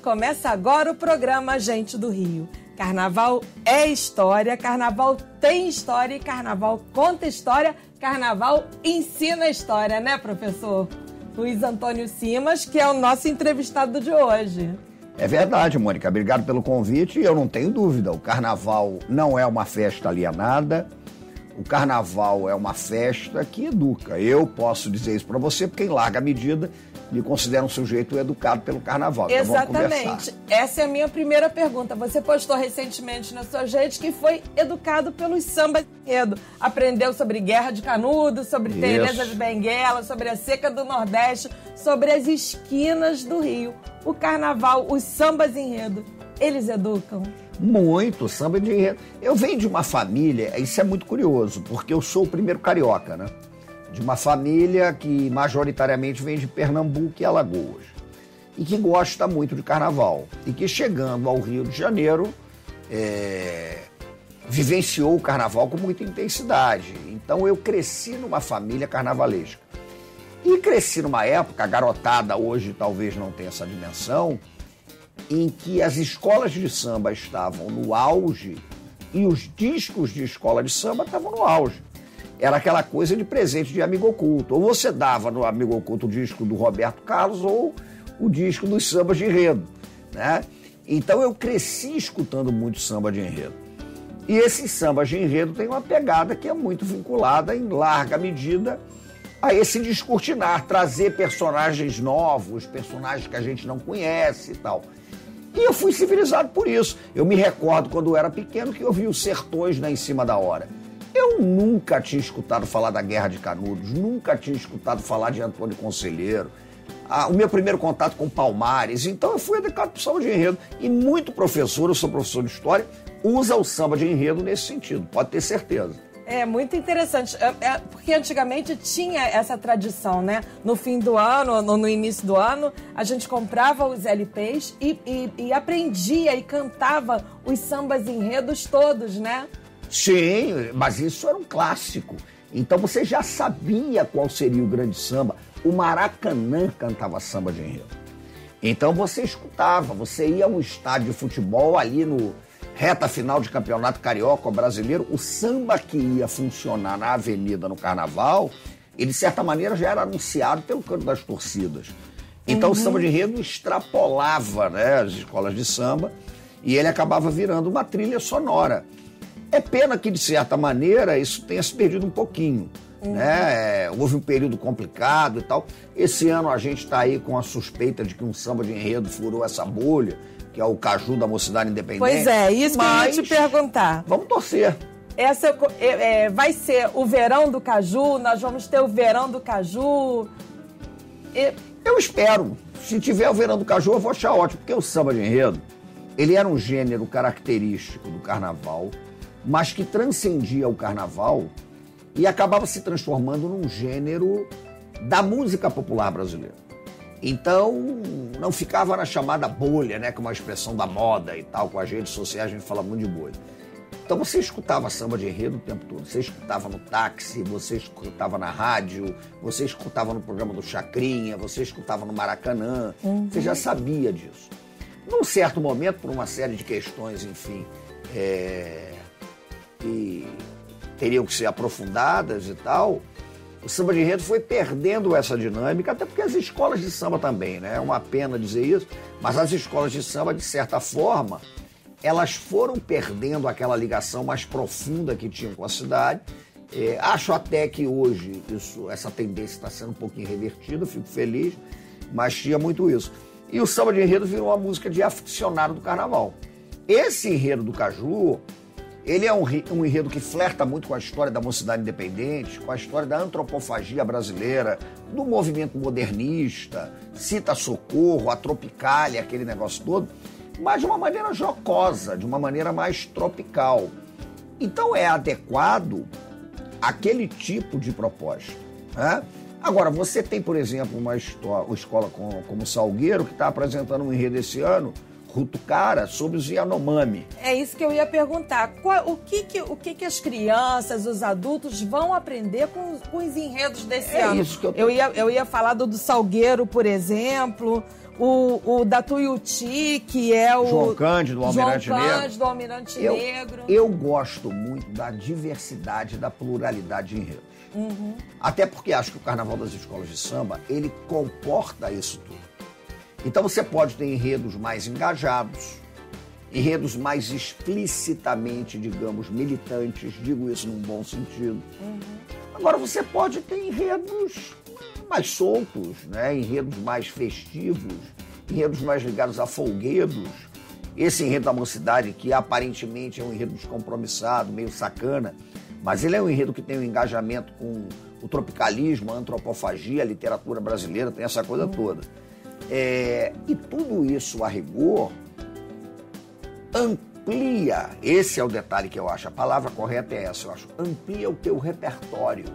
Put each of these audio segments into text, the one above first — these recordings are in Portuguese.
começa agora o programa Gente do Rio. Carnaval é história, carnaval tem história e carnaval conta história, carnaval ensina história, né, professor Luiz Antônio Simas, que é o nosso entrevistado de hoje. É verdade, Mônica. Obrigado pelo convite e eu não tenho dúvida. O carnaval não é uma festa alienada. O carnaval é uma festa que educa. Eu posso dizer isso para você porque, em larga medida, me considero um sujeito educado pelo carnaval. Exatamente. Então, essa é a minha primeira pergunta. Você postou recentemente na sua rede que foi educado pelos sambas de enredo. Aprendeu sobre Guerra de Canudos, sobre Teresa de Benguela, sobre a seca do Nordeste, sobre as esquinas do Rio. O carnaval, os sambas de enredo, eles educam? Muito, samba de enredo. Eu venho de uma família, isso é muito curioso, porque eu sou o primeiro carioca, né? De uma família que majoritariamente vem de Pernambuco e Alagoas. E que gosta muito de carnaval. E que chegando ao Rio de Janeiro, vivenciou o carnaval com muita intensidade. Então eu cresci numa família carnavalesca. E cresci numa época, a garotada hoje talvez não tenha essa dimensão, em que as escolas de samba estavam no auge e os discos de escola de samba estavam no auge. Era aquela coisa de presente de amigo oculto. Ou você dava no amigo oculto o disco do Roberto Carlos ou o disco dos sambas de enredo, né? Então eu cresci escutando muito samba de enredo. E esses sambas de enredo têm uma pegada que é muito vinculada, em larga medida, a esse descortinar, trazer personagens novos, personagens que a gente não conhece e tal. E eu fui civilizado por isso. Eu me recordo, quando eu era pequeno, que eu vi os Sertões Em Cima da Hora. Eu nunca tinha escutado falar da Guerra de Canudos, nunca tinha escutado falar de Antônio Conselheiro. O meu primeiro contato com Palmares. Então eu fui educado por samba de enredo. E muito professor, eu sou professor de história, usa o samba de enredo nesse sentido, pode ter certeza. É muito interessante, porque antigamente tinha essa tradição, né? No fim do ano, no início do ano, a gente comprava os LPs e aprendia e cantava os sambas enredos todos, né? Sim, mas isso era um clássico. Então você já sabia qual seria o grande samba. O Maracanã cantava samba de enredo. Então você escutava, você ia a um estádio de futebol ali no reta final de campeonato carioca ou brasileiro, o samba que ia funcionar na avenida no carnaval, ele de certa maneira já era anunciado pelo canto das torcidas. Então o samba de enredo extrapolava, né, as escolas de samba e ele acabava virando uma trilha sonora. É pena que, de certa maneira, isso tenha se perdido um pouquinho. Né? Houve um período complicado e tal. Esse ano a gente está aí com a suspeita de que um samba de enredo furou essa bolha, que é o Caju da Mocidade Independente. Pois é, isso que eu ia te perguntar. Vamos torcer. Vai ser o verão do Caju, nós vamos ter o verão do Caju. Eu espero. Se tiver o verão do Caju, eu vou achar ótimo, porque o samba de enredo, ele era um gênero característico do carnaval, mas que transcendia o carnaval e acabava se transformando num gênero da música popular brasileira. Então, não ficava na chamada bolha, né, que é uma expressão da moda e tal, com as redes sociais a gente fala muito de bolha. Então você escutava samba de enredo o tempo todo, você escutava no táxi, você escutava na rádio, você escutava no programa do Chacrinha, você escutava no Maracanã, você já sabia disso. Num certo momento, por uma série de questões, enfim, que teriam que ser aprofundadas e tal, o samba de enredo foi perdendo essa dinâmica, até porque as escolas de samba também, né? É uma pena dizer isso, mas as escolas de samba, de certa forma, elas foram perdendo aquela ligação mais profunda que tinham com a cidade. Acho até que hoje essa tendência está sendo um pouquinho revertida, fico feliz, mas tinha muito isso. E o samba de enredo virou uma música de aficionado do carnaval. Esse enredo do Caju, ele é um enredo que flerta muito com a história da Mocidade Independente, com a história da antropofagia brasileira, do movimento modernista, cita Socorro, a Tropicália, aquele negócio todo, mas de uma maneira jocosa, de uma maneira mais tropical. Então é adequado àquele tipo de proposta, né? Agora, você tem, por exemplo, uma escola como Salgueiro, que está apresentando um enredo esse ano, Rutucara, sobre os Yanomami. É isso que eu ia perguntar. O que as crianças, os adultos vão aprender com os enredos desse ano? Isso que eu ia falar do Salgueiro, por exemplo. o da Tuiuti, que é o... João Cândido, do Almirante Negro. João Cândido, do Almirante Negro. Eu gosto muito da diversidade, da pluralidade de enredos. Até porque acho que o Carnaval das Escolas de Samba, ele comporta isso tudo. Então você pode ter enredos mais engajados, enredos mais explicitamente, digamos, militantes, digo isso num bom sentido. Agora você pode ter enredos mais soltos, né? Enredos mais festivos, enredos mais ligados a folguedos. Esse enredo da Mocidade, que aparentemente é um enredo descompromissado, meio sacana, mas ele é um enredo que tem um engajamento com o tropicalismo, a antropofagia, a literatura brasileira, tem essa coisa toda. E tudo isso, a rigor, amplia, esse é o detalhe que eu acho, a palavra correta é essa, eu acho, amplia o teu repertório.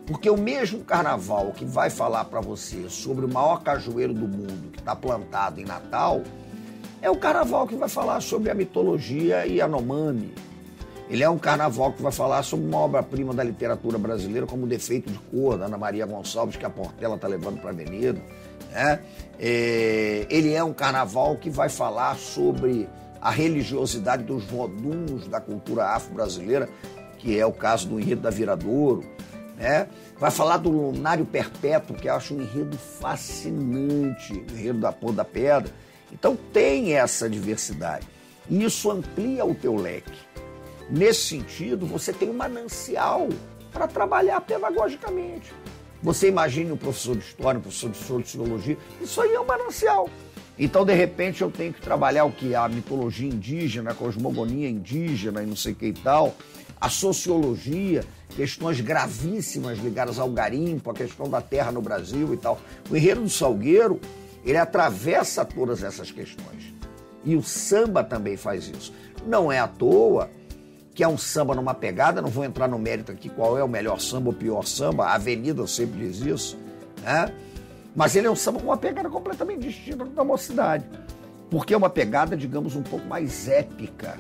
Porque o mesmo carnaval que vai falar para você sobre o maior cajueiro do mundo que está plantado em Natal, é o carnaval que vai falar sobre a mitologia Yanomami. Ele é um carnaval que vai falar sobre uma obra-prima da literatura brasileira, como O Defeito de Cor, da Ana Maria Gonçalves, que a Portela está levando para a Avenida. Né? Ele é um carnaval que vai falar sobre a religiosidade dos voduns da cultura afro-brasileira, que é o caso do enredo da Viradouro. Né? Vai falar do Lunário Perpétuo, que eu acho um enredo fascinante, o enredo da Pôr da Pedra. Então tem essa diversidade. E isso amplia o teu leque. Nesse sentido, você tem um manancial para trabalhar pedagogicamente. Você imagine um professor de história, um professor de sociologia, isso aí é um manancial. Então, de repente, eu tenho que trabalhar o que? A mitologia indígena, a cosmogonia indígena e não sei o que e tal, a sociologia, questões gravíssimas ligadas ao garimpo, a questão da terra no Brasil e tal. O enredo do Salgueiro, ele atravessa todas essas questões. E o samba também faz isso. Não é à toa que é um samba numa pegada, não vou entrar no mérito aqui qual é o melhor samba ou o pior samba, a Avenida sempre diz isso, né? Mas ele é um samba com uma pegada completamente distinta da Mocidade, porque é uma pegada, digamos, um pouco mais épica,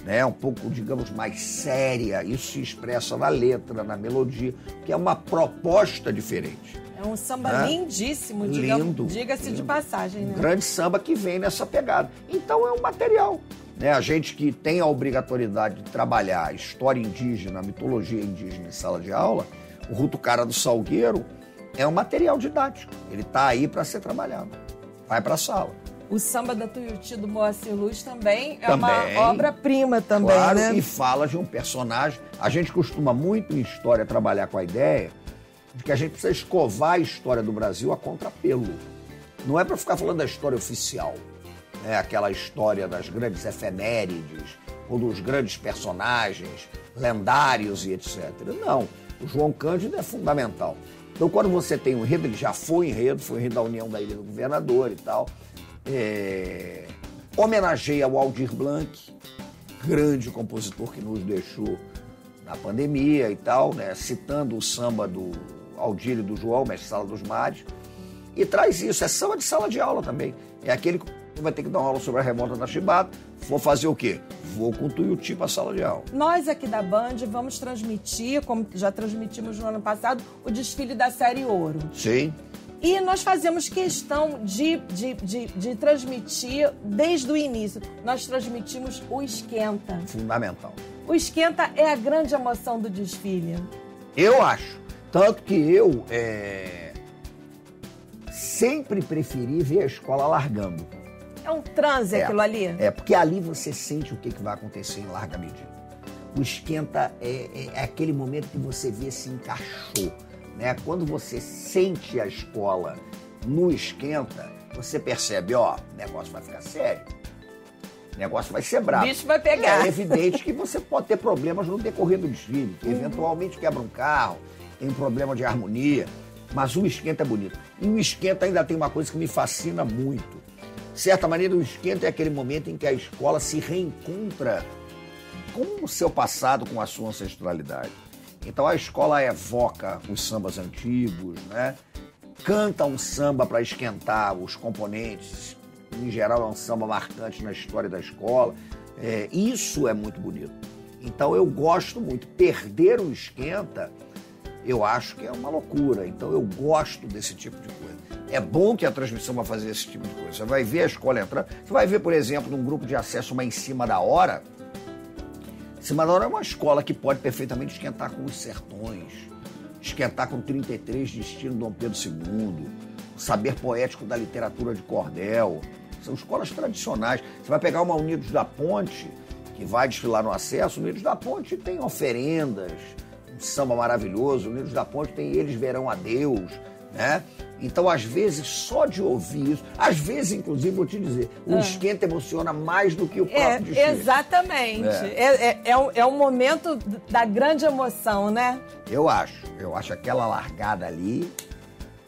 né? Um pouco, digamos, mais séria, isso se expressa na letra, na melodia, que é uma proposta diferente. É um samba lindíssimo, lindo, diga-se de passagem. Né? Um grande samba que vem nessa pegada. Então é um material. Né? A gente que tem a obrigatoriedade de trabalhar a história indígena, a mitologia indígena em sala de aula, o Rutucara do Salgueiro é um material didático. Ele está aí para ser trabalhado. Vai para a sala. O samba da Tuiuti do Moacir Luz também é uma obra-prima também, claro, né? E fala de um personagem. A gente costuma muito em história trabalhar com a ideia de que a gente precisa escovar a história do Brasil a contrapelo. Não é para ficar falando da história oficial, né? Aquela história das grandes efemérides ou dos grandes personagens lendários e etc. Não, o João Cândido é fundamental. Então, quando você tem um enredo, ele já foi enredo da União da Ilha do Governador e tal, homenageia o Aldir Blanc, grande compositor que nos deixou na pandemia e tal, né? Citando o samba do Aldir e do João, Mestre Sala dos Mares, e traz isso, é samba de sala de aula também. É aquele que vai ter que dar uma aula sobre a revolta da Chibata, vou fazer o quê? Vou com o Tuiuti para a sala de aula. Nós aqui da Band vamos transmitir, como já transmitimos no ano passado, o desfile da série Ouro. Sim. E nós fazemos questão de transmitir desde o início. Nós transmitimos o Esquenta. Fundamental. O Esquenta é a grande emoção do desfile. Eu acho. Tanto que eu sempre preferi ver a escola largando. É um transe aquilo ali? Porque ali você sente o que vai acontecer em larga medida. O Esquenta é aquele momento que você vê se encaixou. Né? Quando você sente a escola no Esquenta, você percebe, o negócio vai ficar sério. O negócio vai ser bravo. O bicho vai pegar. É evidente que você pode ter problemas no decorrer do desfile. Eventualmente quebra um carro, tem um problema de harmonia, mas o Esquenta é bonito. E o Esquenta ainda tem uma coisa que me fascina muito. De certa maneira, o Esquenta é aquele momento em que a escola se reencontra com o seu passado, com a sua ancestralidade. Então a escola evoca os sambas antigos, né? Canta um samba para esquentar os componentes. Em geral é um samba marcante na história da escola. Isso é muito bonito. Então eu gosto muito. Perder o Esquenta, eu acho que é uma loucura. Então eu gosto desse tipo de coisa. É bom que a transmissão vai fazer esse tipo de coisa. Você vai ver a escola entrando. Você vai ver, por exemplo, num grupo de acesso uma Em Cima da Hora. Em Cima da Hora é uma escola que pode perfeitamente esquentar com Os Sertões, esquentar com 33 de estilo Dom Pedro II, o saber poético da literatura de cordel. São escolas tradicionais. Você vai pegar uma Unidos da Ponte, que vai desfilar no acesso. Unidos da Ponte tem oferendas, um samba maravilhoso. Unidos da Ponte tem Eles Verão a Deus, né? Então, às vezes, só de ouvir isso, às vezes, inclusive, vou te dizer, o esquenta emociona mais do que o próprio desfile. Exatamente. É o momento da grande emoção, né? Eu acho aquela largada ali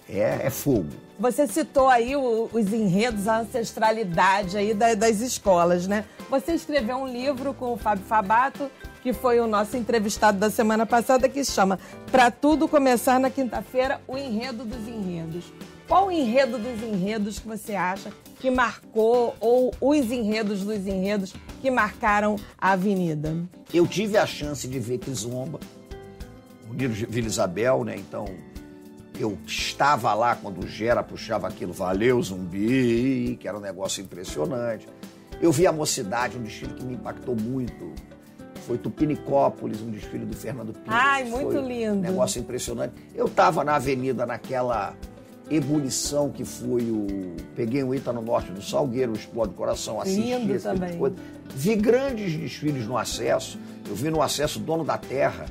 é fogo. Você citou aí os enredos, a ancestralidade aí das escolas, né? Você escreveu um livro com o Fábio Fabato, que foi o nosso entrevistado da semana passada, que se chama Pra Tudo Começar na Quinta-feira, o Enredo dos Enredos. Qual o enredo dos enredos que você acha que marcou, ou os enredos dos enredos que marcaram a Avenida? Eu tive a chance de ver Kizomba, Unidos de Vila Isabel, né? Então, eu estava lá quando o Gera puxava aquilo, valeu Zumbi, que era um negócio impressionante. Eu vi a Mocidade, um desfile que me impactou muito. Foi Tupinicópolis, um desfile do Fernando Pinto. Ai, muito lindo. Um negócio impressionante. Eu estava na avenida naquela ebulição que foi o... Peguei um Ita no norte do Salgueiro, o Explode o Coração, assisti lindo esse também. tipo de coisa. Vi grandes desfiles no acesso. Eu vi no acesso Dono da Terra,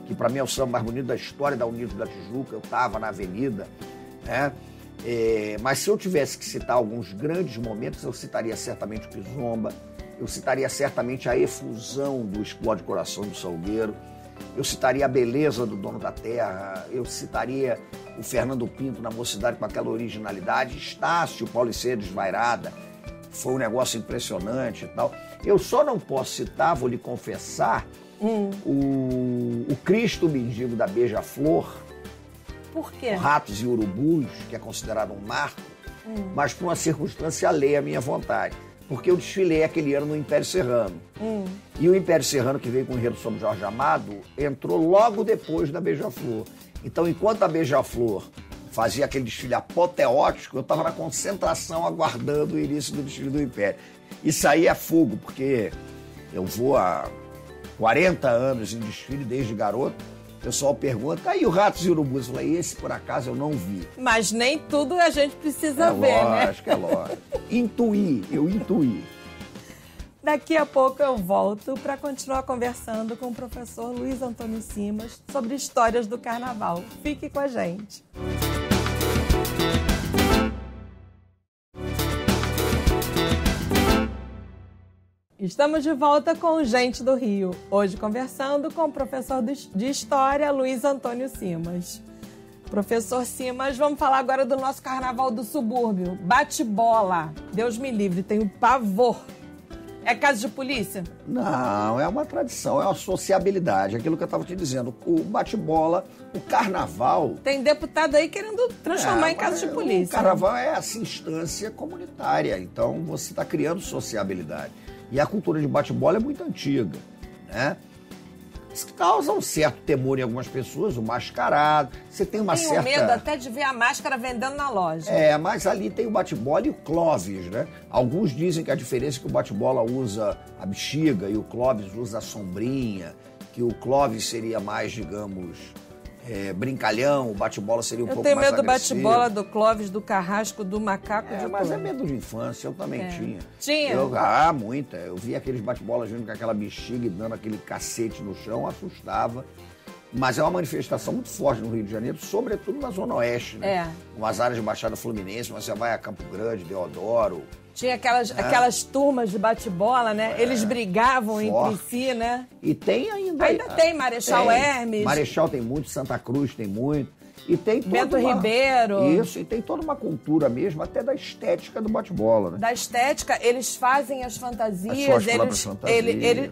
que para mim é o samba mais bonito da história da Unidos da Tijuca. Eu estava na avenida, né? Mas se eu tivesse que citar alguns grandes momentos, eu citaria certamente o Kizomba, eu citaria certamente a efusão do Explode o Coração do Salgueiro, eu citaria a beleza do Dono da Terra, eu citaria o Fernando Pinto na Mocidade com aquela originalidade, Estácio, Pauliceia Desvairada, foi um negócio impressionante e tal. Eu só não posso citar, vou lhe confessar, o Cristo Mendigo da Beija-Flor. Por quê? Ratos e Urubus, que é considerado um marco, mas por uma circunstância alheia à minha vontade. Porque eu desfilei aquele ano no Império Serrano. E o Império Serrano, que veio com o enredo sobre Jorge Amado, entrou logo depois da Beija-Flor. Então, enquanto a Beija-Flor fazia aquele desfile apoteótico, eu estava na concentração aguardando o início do desfile do Império. Isso aí é fogo, porque eu vou há 40 anos em desfile desde garoto. O pessoal pergunta, aí o Ratos e Urubus? Eu falei, esse por acaso eu não vi. Mas nem tudo a gente precisa ver, né? Lógico, é lógico. Eu intuí. Daqui a pouco eu volto para continuar conversando com o professor Luiz Antônio Simas sobre histórias do carnaval. Fique com a gente. Estamos de volta com Gente do Rio, hoje conversando com o professor de História, Luiz Antônio Simas. Professor Simas, vamos falar agora do nosso carnaval do subúrbio. Bate-bola, Deus me livre, tenho pavor. É caso de polícia? Não, é uma tradição, é uma sociabilidade, aquilo que eu estava te dizendo. O bate-bola, o carnaval... Tem deputado aí querendo transformar em caso de polícia. O carnaval é essa instância comunitária, então você está criando sociabilidade. E a cultura de bate-bola é muito antiga, né? Isso causa um certo temor em algumas pessoas, o mascarado. Você tem uma certa... Tenho medo até de ver a máscara vendendo na loja. Mas ali tem o bate-bola e o Clóvis, né? Alguns dizem que a diferença é que o bate-bola usa a bexiga e o Clóvis usa a sombrinha, que o Clóvis seria mais, digamos... brincalhão, o bate-bola seria um pouco mais agressivo. Eu tenho medo do bate-bola, do Clóvis, do Carrasco, do Macaco. Mas é medo de infância, eu também tinha. Tinha? Muita. Eu via aqueles bate-bolas vindo com aquela bexiga e dando aquele cacete no chão, assustava. Mas é uma manifestação muito forte no Rio de Janeiro, sobretudo na Zona Oeste, né? Com as áreas de Baixada Fluminense, mas você vai a Campo Grande, Deodoro. Tinha aquelas turmas de bate-bola, né? Eles brigavam entre si, né? E tem ainda. Ainda tem Marechal Hermes. Marechal tem muito, Santa Cruz tem muito. E tem Bento Ribeiro. Isso, e tem toda uma cultura mesmo, até da estética do bate-bola, né? Da estética, eles fazem as fantasias,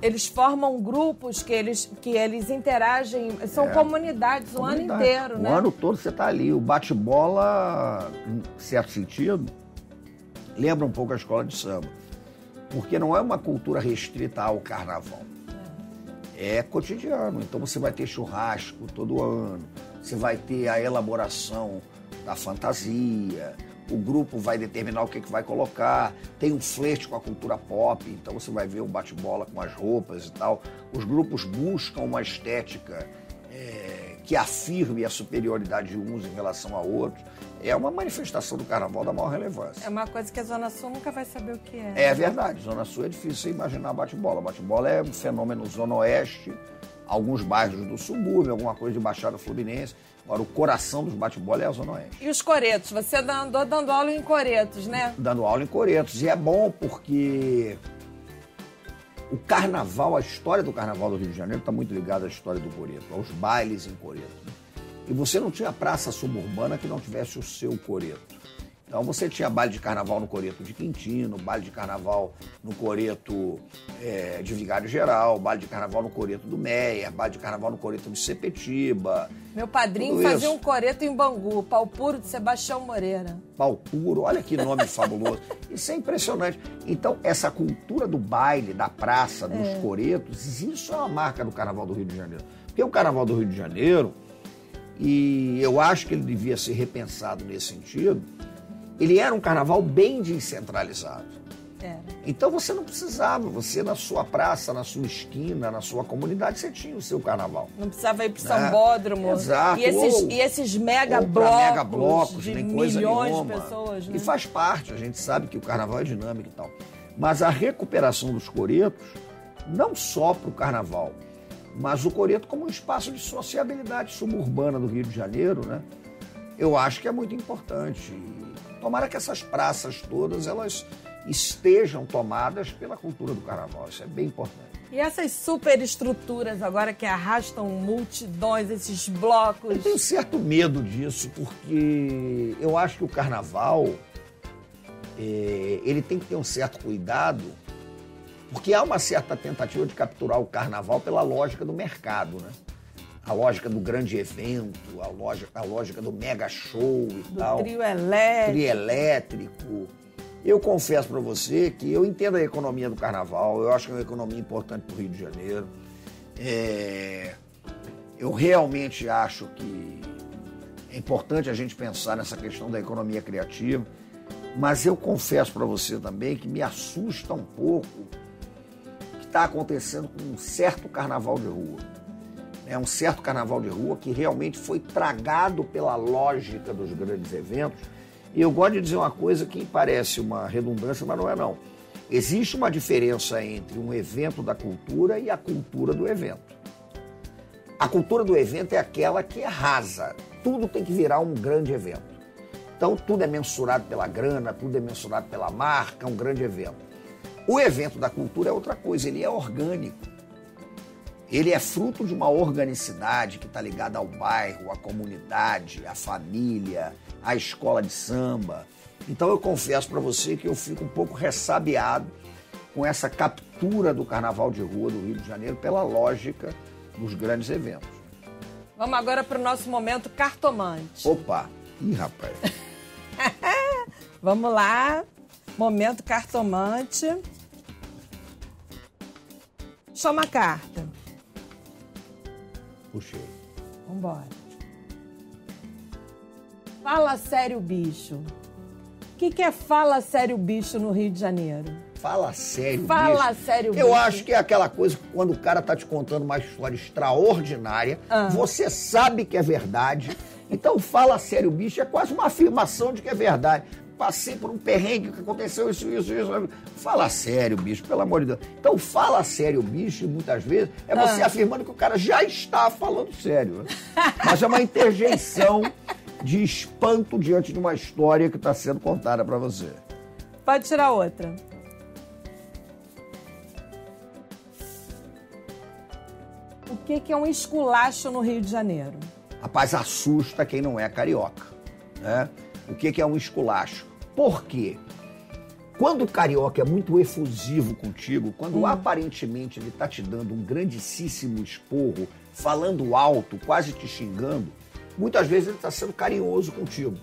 eles formam grupos que eles interagem, são comunidades o ano inteiro, né? O ano todo você tá ali. O bate-bola, em certo sentido, lembra um pouco a escola de samba. Porque não é uma cultura restrita ao carnaval. É cotidiano. Então você vai ter churrasco todo ano. Você vai ter a elaboração da fantasia. o grupo vai determinar o que vai colocar, tem um flerte com a cultura pop, então você vai ver o bate-bola com as roupas e tal. Os grupos buscam uma estética que afirme a superioridade de uns em relação a outros. É uma manifestação do carnaval da maior relevância. É uma coisa que a Zona Sul nunca vai saber o que é. É verdade, Zona Sul é difícil você imaginar bate-bola. Bate-bola é um fenômeno Zona Oeste, alguns bairros do subúrbio, alguma coisa de Baixada Fluminense. Agora, o coração dos bate-bola é a Zona Oeste. E os coretos? Você andou dando aula em coretos, né? Dando aula em coretos. E é bom porque o carnaval, a história do carnaval do Rio de Janeiro está muito ligada à história do coreto, aos bailes em coreto. E você não tinha praça suburbana que não tivesse o seu coreto. Então você tinha baile de carnaval no coreto de Quintino, baile de carnaval no coreto de Vigário Geral, baile de carnaval no coreto do Meia, baile de carnaval no coreto de Sepetiba. Meu padrinho fazia um coreto em Bangu, Pau Puro de Sebastião Moreira. Pau Puro, olha que nome fabuloso. Isso é impressionante. Então, essa cultura do baile, da praça, dos coretos, isso é uma marca do Carnaval do Rio de Janeiro. Porque o Carnaval do Rio de Janeiro, e eu acho que ele devia ser repensado nesse sentido, ele era um carnaval bem descentralizado. Então você não precisava, você na sua praça, na sua esquina, na sua comunidade, você tinha o seu carnaval. Não precisava ir para o Sambódromo. Exato. E esses mega blocos de nem coisa milhões nenhuma. de pessoas. Né? E faz parte, a gente sabe que o carnaval é dinâmico e tal. Mas a recuperação dos coretos, não só para o carnaval, mas o coreto como um espaço de sociabilidade suburbana do Rio de Janeiro, né? Eu acho que é muito importante. Tomara que essas praças todas, elas estejam tomadas pela cultura do carnaval. Isso é bem importante. E essas superestruturas agora que arrastam multidões, esses blocos? Eu tenho certo medo disso, porque eu acho que o carnaval, ele tem que ter um certo cuidado, porque há uma certa tentativa de capturar o carnaval pela lógica do mercado, né? A lógica do grande evento, a lógica do mega show e tal. Do trio elétrico. Trio elétrico. Eu confesso para você que eu entendo a economia do carnaval, eu acho que é uma economia importante para o Rio de Janeiro. Eu realmente acho que é importante a gente pensar nessa questão da economia criativa, mas eu confesso para você também que me assusta um pouco o que está acontecendo com um certo carnaval de rua. É um certo carnaval de rua que realmente foi tragado pela lógica dos grandes eventos. E eu gosto de dizer uma coisa que parece uma redundância, mas não é não. Existe uma diferença entre um evento da cultura e a cultura do evento. A cultura do evento é aquela que é rasa. Tudo tem que virar um grande evento. Então tudo é mensurado pela grana, tudo é mensurado pela marca, um grande evento. O evento da cultura é outra coisa, ele é orgânico. Ele é fruto de uma organicidade que está ligada ao bairro, à comunidade, à família, à escola de samba. Então eu confesso para você que eu fico um pouco ressabiado com essa captura do carnaval de rua do Rio de Janeiro pela lógica dos grandes eventos. Vamos agora para o nosso momento cartomante. Opa! Ih, rapaz! Vamos lá, momento cartomante. Chama a carta. Puxei. Vambora. Fala sério, bicho. O que é fala sério, bicho no Rio de Janeiro? Fala sério, Fala bicho. sério, bicho. Eu acho que é aquela coisa que quando o cara tá te contando uma história extraordinária, você sabe que é verdade. Então, fala sério, bicho, é quase uma afirmação de que é verdade. Passei por um perrengue que aconteceu isso. Fala sério, bicho, pelo amor de Deus. Então, fala sério, bicho, muitas vezes, é você afirmando que o cara já está falando sério. Né? Mas é uma interjeição de espanto diante de uma história que está sendo contada para você. Pode tirar outra. O que é um esculacho no Rio de Janeiro? Rapaz, assusta quem não é carioca, né? O que é um esculacho? Por quê? Quando o carioca é muito efusivo contigo, quando aparentemente ele está te dando um grandíssimo esporro, falando alto, quase te xingando, muitas vezes ele está sendo carinhoso contigo,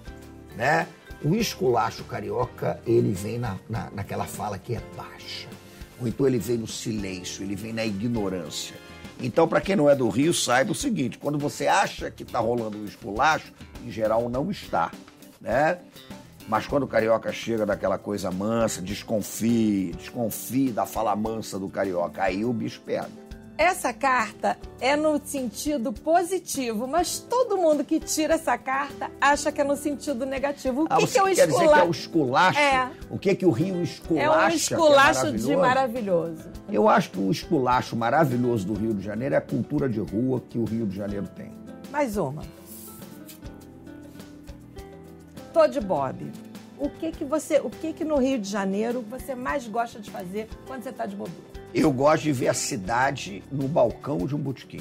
né? O esculacho carioca, ele vem naquela fala que é baixa. Ou então ele vem no silêncio, ele vem na ignorância. Então, para quem não é do Rio, saiba o seguinte, quando você acha que está rolando um esculacho, em geral não está, né? Mas quando o carioca chega daquela coisa mansa, desconfie da fala mansa do carioca, aí o bicho pega. Essa carta é no sentido positivo, mas todo mundo que tira essa carta acha que é no sentido negativo. O que é o esculacho? Quer dizer que é o esculacho? É. O que o Rio esculacha? É um esculacho de maravilhoso. Eu acho que o esculacho maravilhoso do Rio de Janeiro é a cultura de rua que o Rio de Janeiro tem. Mais uma. Tô de Bob. O que no Rio de Janeiro você mais gosta de fazer quando você tá de bobeira? Eu gosto de ver a cidade no balcão de um botequim.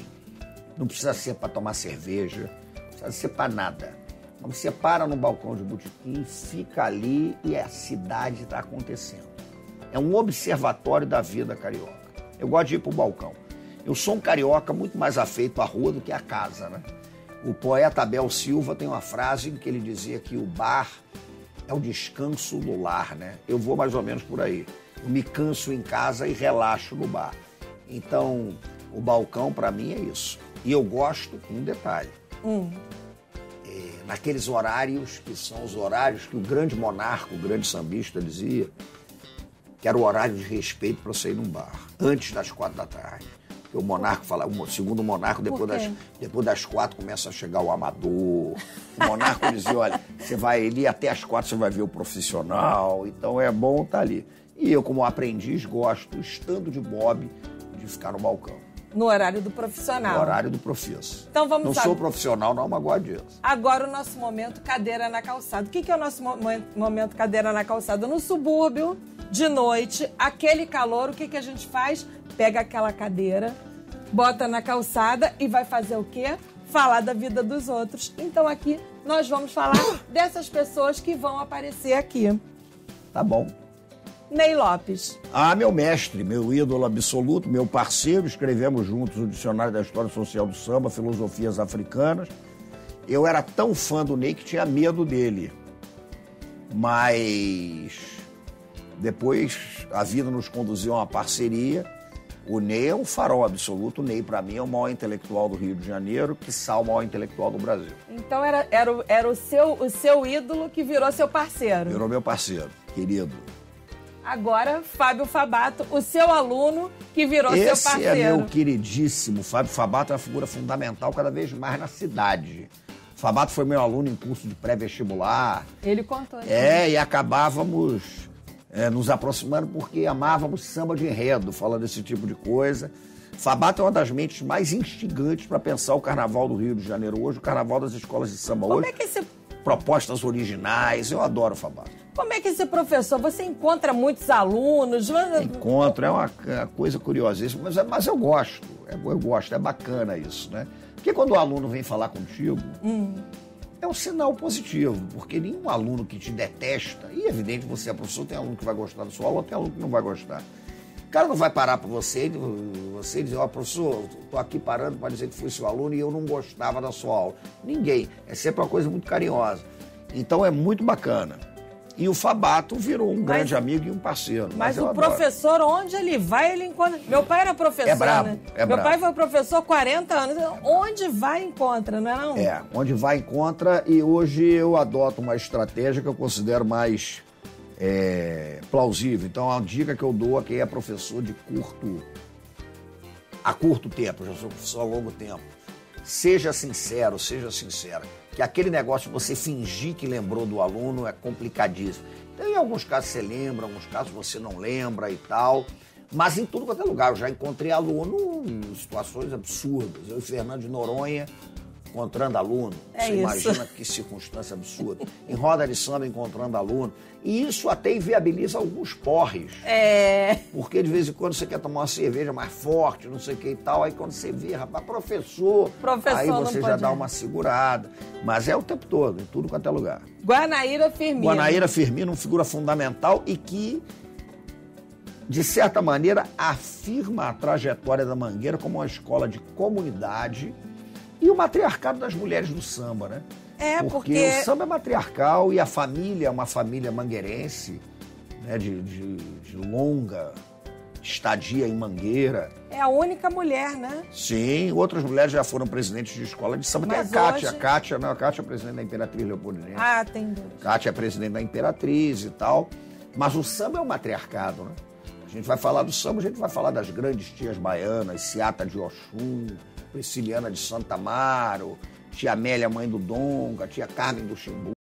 Não precisa ser para tomar cerveja, não precisa ser para nada. Você para no balcão de um botequim, fica ali e a cidade está acontecendo. É um observatório da vida carioca. Eu gosto de ir para o balcão. Eu sou um carioca muito mais afeito à rua do que à casa, né? O poeta Abel Silva tem uma frase em que ele dizia que o bar é o descanso do lar, né? Eu vou mais ou menos por aí. Eu me canso em casa e relaxo no bar. Então, o balcão, para mim, é isso. E eu gosto, um detalhe, naqueles horários que são os horários que o grande monarca, o grande sambista dizia, que era o horário de respeito para você ir num bar, antes das 4 da tarde. Porque o monarca fala, segundo o monarca, depois das 4 começa a chegar o amador. O monarca dizia, olha, você vai ali até as 4, você vai ver o profissional, então é bom estar ali. E eu, como aprendiz, gosto, estando de Bob, de ficar no balcão. No horário do profissional. No horário do professor. Então vamos Não sou profissional, não, mas gosto disso. Agora o nosso momento cadeira na calçada. O que é o nosso momento cadeira na calçada? No subúrbio, de noite, aquele calor, o que a gente faz? Pega aquela cadeira, bota na calçada e vai fazer o quê? Falar da vida dos outros. Então aqui nós vamos falar dessas pessoas que vão aparecer aqui. Tá bom. Ney Lopes. Ah, meu mestre, meu ídolo absoluto, meu parceiro, escrevemos juntos o Dicionário da História Social do Samba, Filosofias Africanas. Eu era tão fã do Ney que tinha medo dele. Mas depois a vida nos conduziu a uma parceria. O Ney é um farol absoluto. O Ney, para mim, é o maior intelectual do Rio de Janeiro, quiçá o maior intelectual do Brasil. Então era o seu ídolo que virou seu parceiro. Virou meu parceiro, querido. Agora, Fábio Fabato, o seu aluno que virou seu parceiro. Esse é meu queridíssimo. Fábio Fabato é uma figura fundamental cada vez mais na cidade. Fabato foi meu aluno em curso de pré-vestibular. Ele contou. E acabávamos nos aproximando porque amávamos samba de enredo, falando desse tipo de coisa. Fabato é uma das mentes mais instigantes para pensar o carnaval do Rio de Janeiro hoje, o carnaval das escolas de samba hoje. Como é que esse... Propostas originais, eu adoro o Fabato. Como é que esse professor, você encontra muitos alunos? Encontro, é uma coisa curiosíssima, mas eu gosto, é bacana isso, né? Porque quando o aluno vem falar contigo, é um sinal positivo, porque nenhum aluno que te detesta, e é evidente que você é professor, tem aluno que vai gostar da sua aula, tem aluno que não vai gostar. O cara não vai parar para você e dizer, professor, estou aqui parando para dizer que fui seu aluno e eu não gostava da sua aula. Ninguém, é sempre uma coisa muito carinhosa. Então é muito bacana. E o Fabato virou um grande amigo e um parceiro. Mas o professor, onde ele vai, ele encontra... Meu pai era professor, né? Meu pai foi professor há 40 anos. Onde vai, encontra, não é não? Onde vai, encontra. E hoje eu adoto uma estratégia que eu considero mais plausível. Então, a dica que eu dou a quem é professor a curto tempo, eu já sou professor há longo tempo. Seja sincero, seja sincera. Que aquele negócio de você fingir que lembrou do aluno é complicadíssimo. Então, em alguns casos você lembra, em alguns casos você não lembra e tal. Mas em tudo quanto é lugar. Eu já encontrei aluno em situações absurdas. Eu e Fernando de Noronha encontrando aluno. Você imagina que circunstância absurda. Em roda de samba encontrando aluno. E isso até inviabiliza alguns porres. Porque de vez em quando você quer tomar uma cerveja mais forte, não sei o que e tal. Aí quando você vê, rapaz, professor aí você já dá uma segurada. Mas é o tempo todo, em tudo quanto é lugar. Guanaíra Firmino. Guanaíra Firmino, uma figura fundamental e que, de certa maneira, afirma a trajetória da Mangueira como uma escola de comunidade e o matriarcado das mulheres do samba, né? Porque o samba é matriarcal e a família é uma família mangueirense, né, de longa estadia em Mangueira. É a única mulher, né? Sim, outras mulheres já foram presidentes de escola de samba. Mas tem a Cátia, hoje... a Cátia é presidente da Imperatriz Leopoldinense. Ah, tem dois. Cátia é presidente da Imperatriz e tal. Mas o samba é um matriarcado, né? A gente vai falar do samba, a gente vai falar das grandes tias baianas, Ciata de Oxum, Prisciliana de Santa Amaro, tia Amélia, mãe do Donga, tia Carmen do Ximbu.